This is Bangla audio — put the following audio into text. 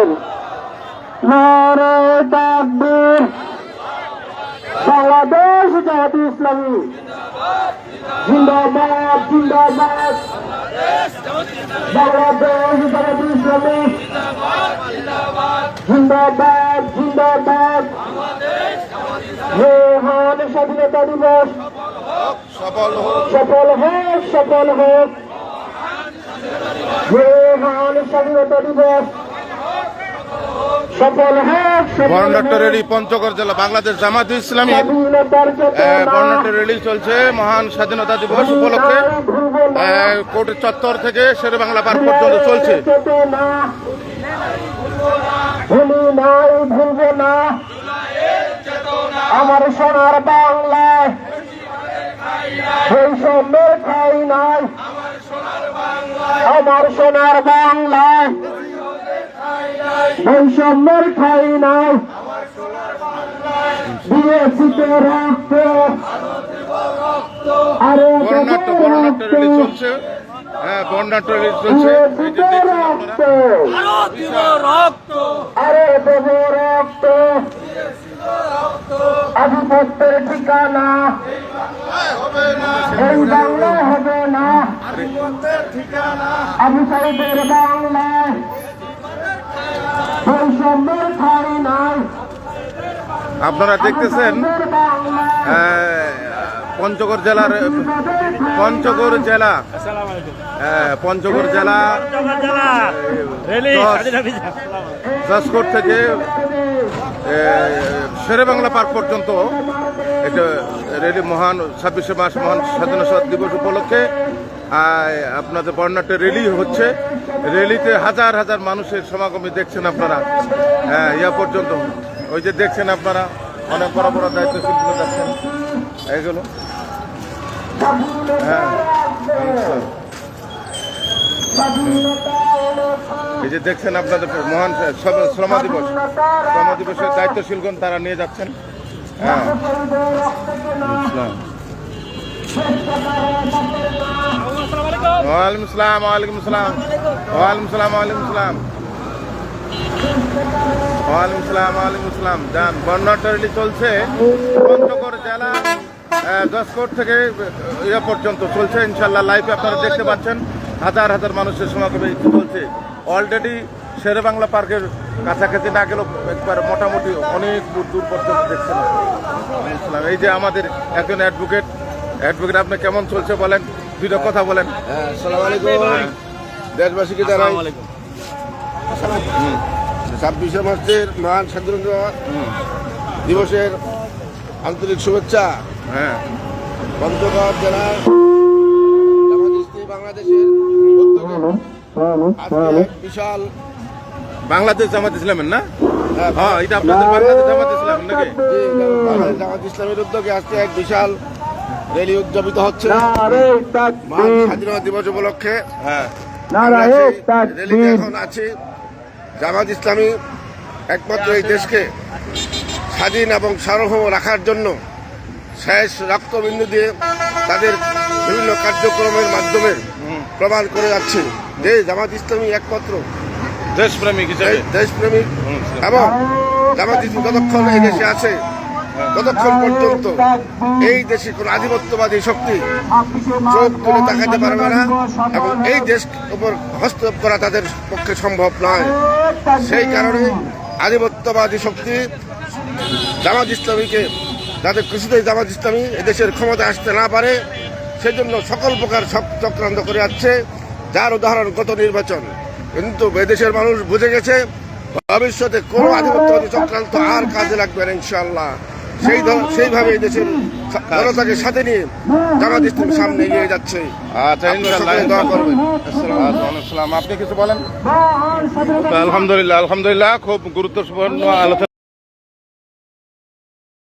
তাকবীর, নারায়ে তাকবীর। বাংলাদেশ জামাত ইসলামী জিন্দাবাদ, জিন্দাবাদ। বাংলাদেশ জামাত ইসলামী জিন্দাবাদ, জিন্দাবাদ। মহান স্বাধীনতা দিবস সফল হোক, সফল হোক, সফল হোক। মহান স্বাধীনতা দিবস সফল হোক, বর্ণাঢ্য র্যালি পঞ্চগড় জেলা বাংলাদেশ জামাত ইসলামী স্বাধীনতার বর্ণাঢ্য র্যালি চলছে মহান স্বাধীনতা দিবস উপলক্ষে কোর্ট চত্বর থেকে শেরে বাংলা পার্ক পর্যন্ত চলছে। ভুলি নাই, ভুলবো না আমার সোনার বাংলায় বৈষম্যের ঠাঁই নাই, আমার সোনার বাংলায় বৈষম্যের ঠাঁই নাই। দিয়েছিতে রক্ত আরো বর্ণাঢ্য র্যালি চলছে, বর্ণাঢ্য র্যালি চলছে। এই যে দেখছেন আপনারা, আরে দেব রক্ত আধিপত্যের ঠিকানা এই বাংলা হবে না, আবু সাইদের বাংলায় বৈষম্যের ঠাঁই নাই। আপনারা দেখতেছেন পঞ্চগড় জেলার পঞ্চগড় জেলা জসকোট থেকে শেরে বাংলা পার্ক পর্যন্ত এটা র্যালি মহান 26শে মার্চ মহান স্বাধীনতা দিবস উপলক্ষে আপনাদের বর্ণাঢ্য র্যালি হচ্ছে। র্যালিতে হাজার হাজার মানুষের সমাগমে দেখছেন আপনারা ইয়া পর্যন্ত। ওই যে দেখছেন আপনারা অনেক বড় বড় দায়িত্বশীলগুলো যাচ্ছেন এগুলো। এই যে দেখছেন আপনাদের মহান শ্রম দিবসের দায়িত্বশীলগণ তারা নিয়ে যাচ্ছেন। ওয়ালাইকুম আসসালাম, ওয়ালাইকুম আসসালাম, ওয়ালাইকুম আসসালাম, ওয়ালাইকুম আসসালাম, ওয়ালাইকুম আসসালাম, ওয়ালাইকুম আসসালাম। যান বর্ণাঢ্য র্যালি চলছে পঞ্চগড় জেলা জসকোট থেকে ইয়া পর্যন্ত চলছে। ইনশাল্লাহ লাইভে আপনারা দেখতে পাচ্ছেন হাজার হাজার মানুষের সমাগমে চলছে। অলরেডি শেরে বাংলা পার্কের কাছাকাছি না গেলেও একবার মোটামুটি অনেক দূর পর্যন্ত দেখছেন। এই যে আমাদের একজন অ্যাডভোকেট, আপনি কেমন চলছে বলেন, দুইটা কথা বলেন। আসসালামু আলাইকুম দেশবাসীকে জানাই 26শে মার্চের মহান স্বাধীনতা দিবসের আন্তরিক শুভেচ্ছা। পঞ্চগড় জেলার জামাত ইসলামী বাংলাদেশের উদ্যোগে আজকে বিশাল বাংলাদেশ জামাত ইসলামের না, হ্যাঁ এটা আপনাদের বাংলাদেশ জামাত ইসলামের নাকি? বাংলাদেশ জামাত ইসলামের উদ্যোগে আজকে এক বিশাল র্যালি উদযাপিত হচ্ছে মহান স্বাধীনতা দিবস উপলক্ষে। র্যালিতে এখন আছি জামাত ইসলামী একমাত্র এই দেশকে স্বাধীন এবং সার্বভৌম রাখার জন্য শেষ রক্তবিন্দু দিয়ে তাদের বিভিন্ন কার্যক্রমের মাধ্যমে প্রমাণ করে যাচ্ছে যে জামাত ইসলামী একমাত্র দেশপ্রেমিক এবং জামাত ইসলামী যতক্ষণ এই দেশে আছে ততক্ষণ পর্যন্ত এই দেশে কোন আধিপত্যবাদী শক্তি চোখ তুলে তাকাতে পারবে না এবং এই দেশ উপর হস্তক্ষেপ করা তাদের পক্ষে সম্ভব নয়। সেই কারণে আধিপত্যবাদী শক্তি জামাত ইসলামীকে যাতে কিছুতেই জামাত ইসলামী এদেশের ক্ষমতা আসতে না পারে সেজন্য সকল প্রকার চক্রান্ত করে যাচ্ছে, যার উদাহরণ গত নির্বাচন। কিন্তু এদেশের মানুষ বুঝে গেছে ভবিষ্যতে কোনো আধিপত্যবাদী চক্রান্ত আর কাজে লাগবে না ইনশাআল্লাহ। সেইভাবে এই দেশের জনতাকে সাথে নিয়ে জামাত ইসলাম সামনে এগিয়ে যাচ্ছে। আচ্ছা ইনশাআল্লাহ দোয়া করবেন। আসসালামু আলাইকুম। আপনি কিছু বলেন? আলহামদুলিল্লাহ, খুব গুরুত্বপূর্ণ আলোচনা।